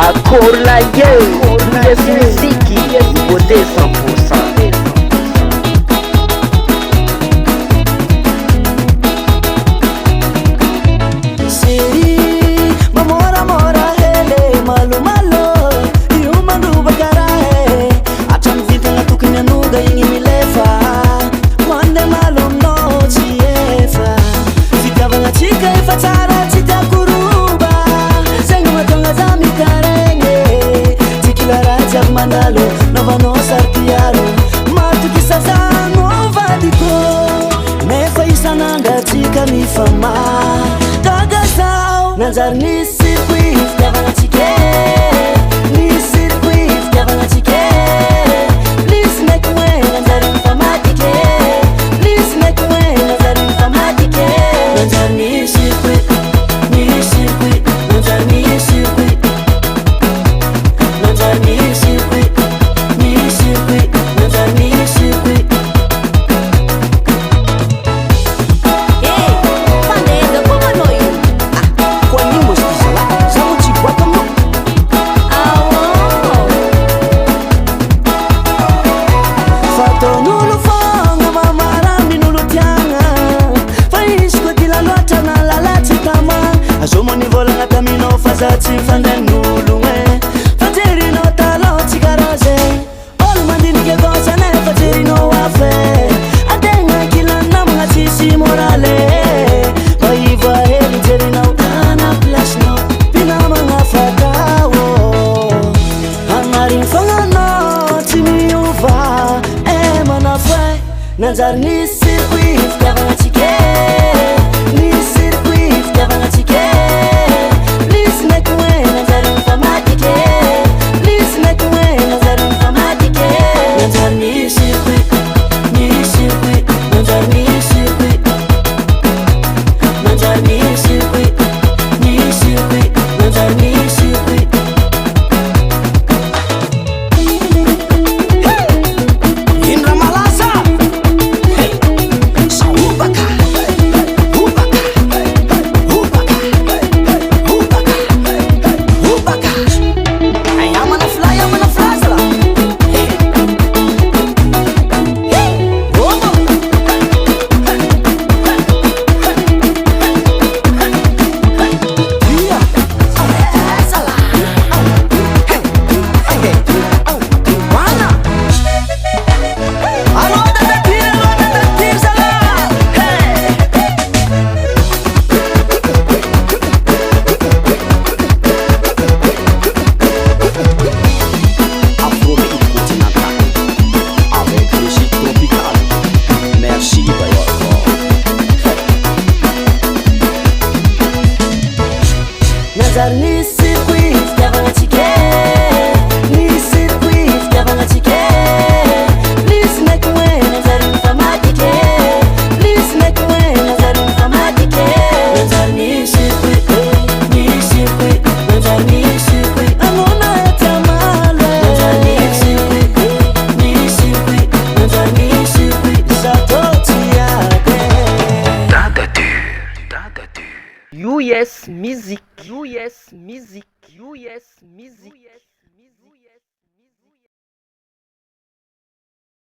Akorlaye, yes muziki, beauté 100%. Fama Tagazao Nanjar ni circuit Davana chike Ni circuit Davana chike Please make way Nanjar ni fama tike Please make way Nanjar ni fama tike Nanjar ni circuit Ni circuit Nanjar ni circuit Nanjar ni circuit Ni circuit Nanjar ni circuit Zati fandanulu Fateri no talo tigaraze Olu mandini ke goza na fateri no wafe Adenga kila namna tisi morale Baiva heli teri na utana plus no Pina mga fatawo Hangarin fangano timi uva Ema na fwe Nanjar ni circuit Davana chike Ni circuit Davana chike Please make way, Nanjar ni fama tike. Please make way, Nanjar ni fama tike. Nanjar ni circuit, ni circuit. Nanjar ni circuit, Nanjar ni circuit, ni circuit. Nanjar ni circuit. Indra Malasa, Saubaka, Ubaka, Ubaka. Nanjar ni circuit Davana chike Ni circuit Davana chike Please make way Nanjar ni fama tike Please make way Nanjar ni fama tike Nanjar ni circuit Ni circuit Nanjar ni circuit Amona etamale Nanjar ni circuit Ni circuit Nanjar ni circuit Satoti yake US Music, US Music, US Music.